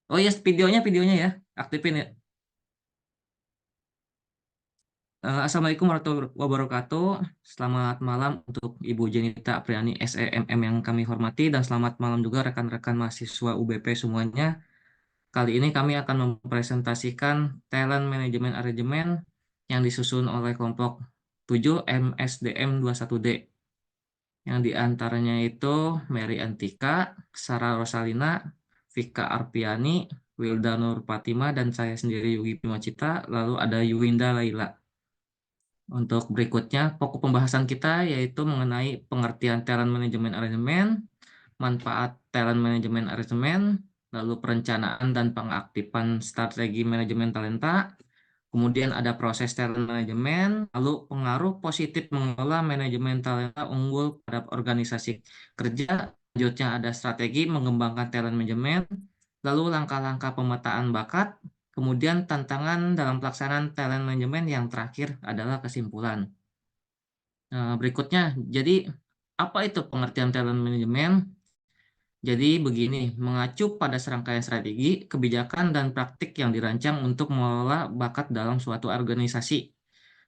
Oh iya, videonya ya, aktifin ya. Assalamualaikum warahmatullahi wabarakatuh. Selamat malam untuk Ibu Jenita Apriani SEMM yang kami hormati, dan selamat malam juga rekan-rekan mahasiswa UBP semuanya. Kali ini kami akan mempresentasikan Talent Management Arrangement yang disusun oleh kelompok 7 MSDM 21D. Yang diantaranya itu Mary Antika, Sarah Rosalina, Vika Arpiani, Wilda Nur Fatima, dan saya sendiri Yugi Primacita, lalu ada Yuwinda Laila. Untuk berikutnya, pokok pembahasan kita yaitu mengenai pengertian talent management arrangement, manfaat talent management arrangement, lalu perencanaan dan pengaktifan strategi manajemen talenta, kemudian ada proses talent management, lalu pengaruh positif mengelola manajemen talenta unggul pada organisasi kerja, selanjutnya ada strategi mengembangkan talent management, lalu langkah-langkah pemetaan bakat, kemudian tantangan dalam pelaksanaan talent management, yang terakhir adalah kesimpulan. Berikutnya, jadi apa itu pengertian talent management? Jadi begini, mengacu pada serangkaian strategi, kebijakan, dan praktik yang dirancang untuk mengelola bakat dalam suatu organisasi,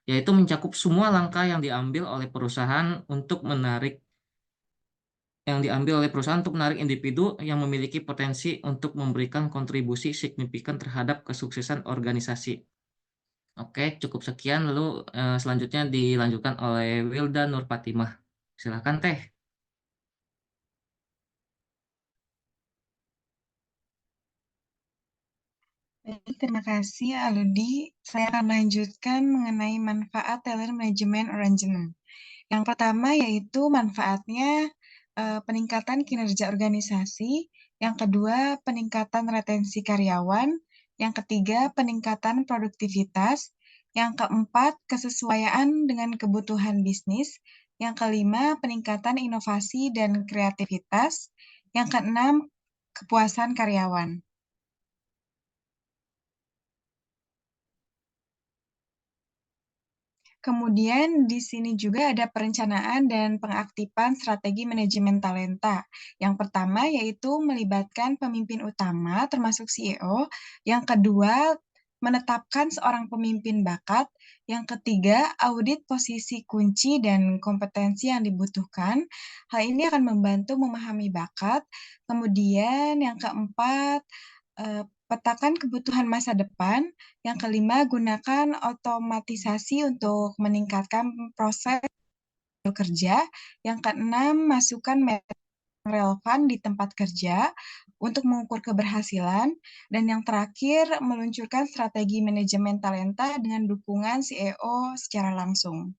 yaitu mencakup semua langkah yang diambil oleh perusahaan untuk menarik individu yang memiliki potensi untuk memberikan kontribusi signifikan terhadap kesuksesan organisasi. Oke, cukup sekian. Lalu selanjutnya dilanjutkan oleh Wilda Nur Fatimah. Silakan Teh. Baik, terima kasih Aludi. Saya akan melanjutkan mengenai manfaat talent management arrangement. Yang pertama yaitu manfaatnya peningkatan kinerja organisasi, yang kedua peningkatan retensi karyawan, yang ketiga peningkatan produktivitas, yang keempat kesesuaian dengan kebutuhan bisnis, yang kelima peningkatan inovasi dan kreativitas, yang keenam kepuasan karyawan. Kemudian di sini juga ada perencanaan dan pengaktifan strategi manajemen talenta. Yang pertama yaitu melibatkan pemimpin utama termasuk CEO. Yang kedua, menetapkan seorang pemimpin bakat. Yang ketiga, audit posisi kunci dan kompetensi yang dibutuhkan. Hal ini akan membantu memahami bakat. Kemudian yang keempat, petakan kebutuhan masa depan. Yang kelima, gunakan otomatisasi untuk meningkatkan proses kerja. Yang keenam, masukkan metode relevan di tempat kerja untuk mengukur keberhasilan. Dan yang terakhir, meluncurkan strategi manajemen talenta dengan dukungan CEO secara langsung.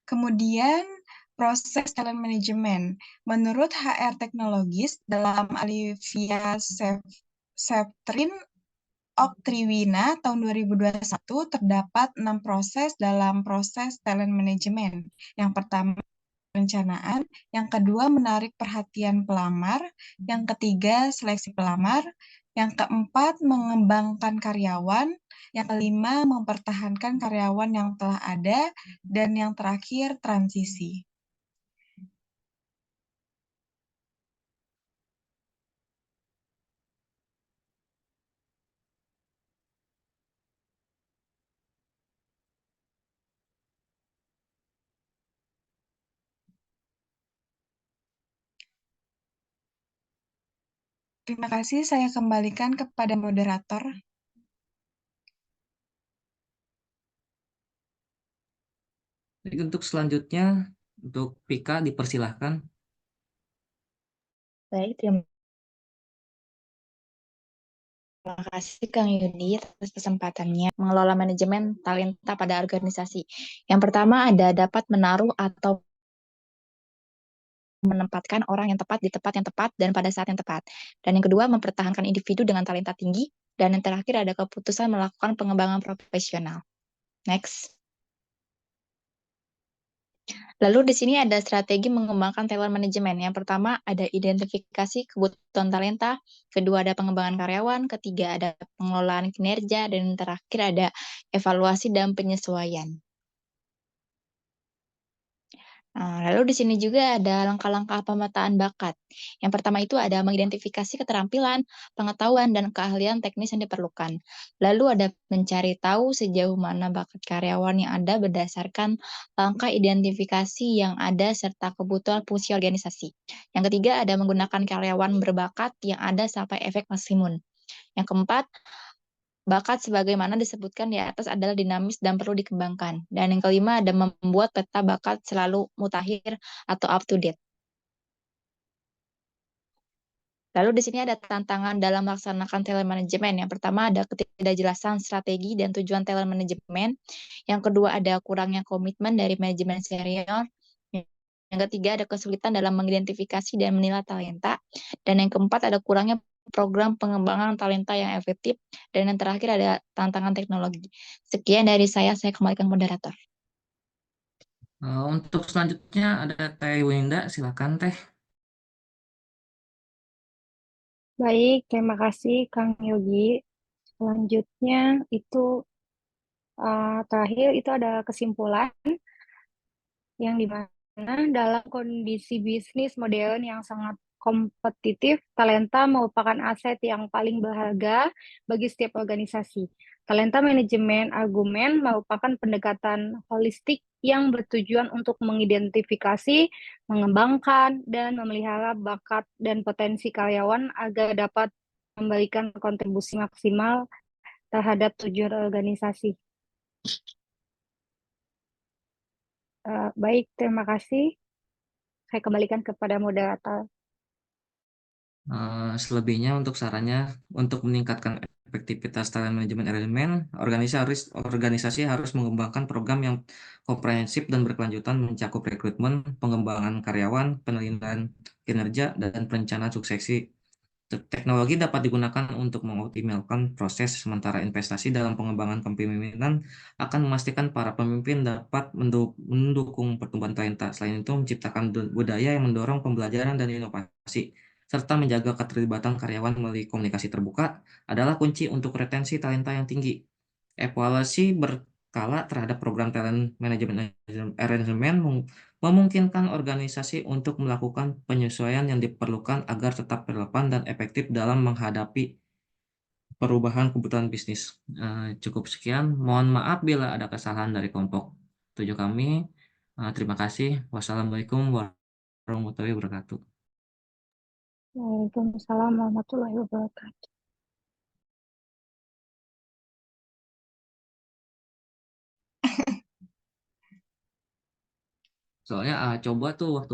Kemudian, proses talent management. Menurut HR teknologis dalam Alivia Septrin Oktriwina tahun 2021 terdapat 6 proses dalam proses talent management. Yang pertama, perencanaan, yang kedua menarik perhatian pelamar, yang ketiga seleksi pelamar, yang keempat mengembangkan karyawan, yang kelima mempertahankan karyawan yang telah ada, dan yang terakhir transisi. Terima kasih, saya kembalikan kepada moderator. Jadi untuk selanjutnya, untuk Vika dipersilahkan. Baik, terima kasih Kang Yudi atas kesempatannya mengelola manajemen talenta pada organisasi. Yang pertama ada dapat menaruh atau menempatkan orang yang tepat di tempat yang tepat dan pada saat yang tepat. Dan yang kedua, mempertahankan individu dengan talenta tinggi. Dan yang terakhir ada keputusan melakukan pengembangan profesional. Next. Lalu di sini ada strategi mengembangkan talent management. Yang pertama ada identifikasi kebutuhan talenta, kedua ada pengembangan karyawan, ketiga ada pengelolaan kinerja, dan yang terakhir ada evaluasi dan penyesuaian. Lalu di sini juga ada langkah-langkah pemetaan bakat. Yang pertama itu ada mengidentifikasi keterampilan, pengetahuan, dan keahlian teknis yang diperlukan. Lalu ada mencari tahu sejauh mana bakat karyawan yang ada berdasarkan langkah identifikasi yang ada serta kebutuhan fungsi organisasi. Yang ketiga ada menggunakan karyawan berbakat yang ada sampai efek maksimum. Yang keempat, bakat sebagaimana disebutkan di atas adalah dinamis dan perlu dikembangkan. Dan yang kelima ada membuat peta bakat selalu mutakhir atau up to date. Lalu di sini ada tantangan dalam melaksanakan talent management. Yang pertama ada ketidakjelasan strategi dan tujuan talent management. Yang kedua ada kurangnya komitmen dari manajemen senior. Yang ketiga ada kesulitan dalam mengidentifikasi dan menilai talenta. Dan yang keempat ada kurangnya program pengembangan talenta yang efektif. Dan yang terakhir ada tantangan teknologi. Sekian dari saya kembalikan moderator. Untuk selanjutnya ada Teh Winda, silakan Teh. Baik, terima kasih Kang Yogi. Selanjutnya itu terakhir itu ada kesimpulan yang dimana dalam kondisi bisnis modern yang sangat kompetitif, talenta merupakan aset yang paling berharga bagi setiap organisasi. Talenta manajemen argumen merupakan pendekatan holistik yang bertujuan untuk mengidentifikasi, mengembangkan, dan memelihara bakat dan potensi karyawan agar dapat memberikan kontribusi maksimal terhadap tujuan organisasi. Baik, terima kasih. Saya kembalikan kepada moderator. Selebihnya untuk sarannya untuk meningkatkan efektivitas talent management elemen, organisasi harus mengembangkan program yang komprehensif dan berkelanjutan mencakup rekrutmen, pengembangan karyawan, penilaian kinerja, dan perencanaan suksesi. Teknologi dapat digunakan untuk mengoptimalkan proses, sementara investasi dalam pengembangan kepemimpinan akan memastikan para pemimpin dapat mendukung pertumbuhan talenta. Selain itu, menciptakan budaya yang mendorong pembelajaran dan inovasi, serta menjaga keterlibatan karyawan melalui komunikasi terbuka adalah kunci untuk retensi talenta yang tinggi. Evaluasi berkala terhadap program talent management arrangement memungkinkan organisasi untuk melakukan penyesuaian yang diperlukan agar tetap relevan dan efektif dalam menghadapi perubahan kebutuhan bisnis. Cukup sekian. Mohon maaf bila ada kesalahan dari kelompok 7 kami. Terima kasih. Wassalamualaikum warahmatullahi wabarakatuh. Waalaikumsalam warahmatullahi wabarakatuh. Soalnya coba tuh waktu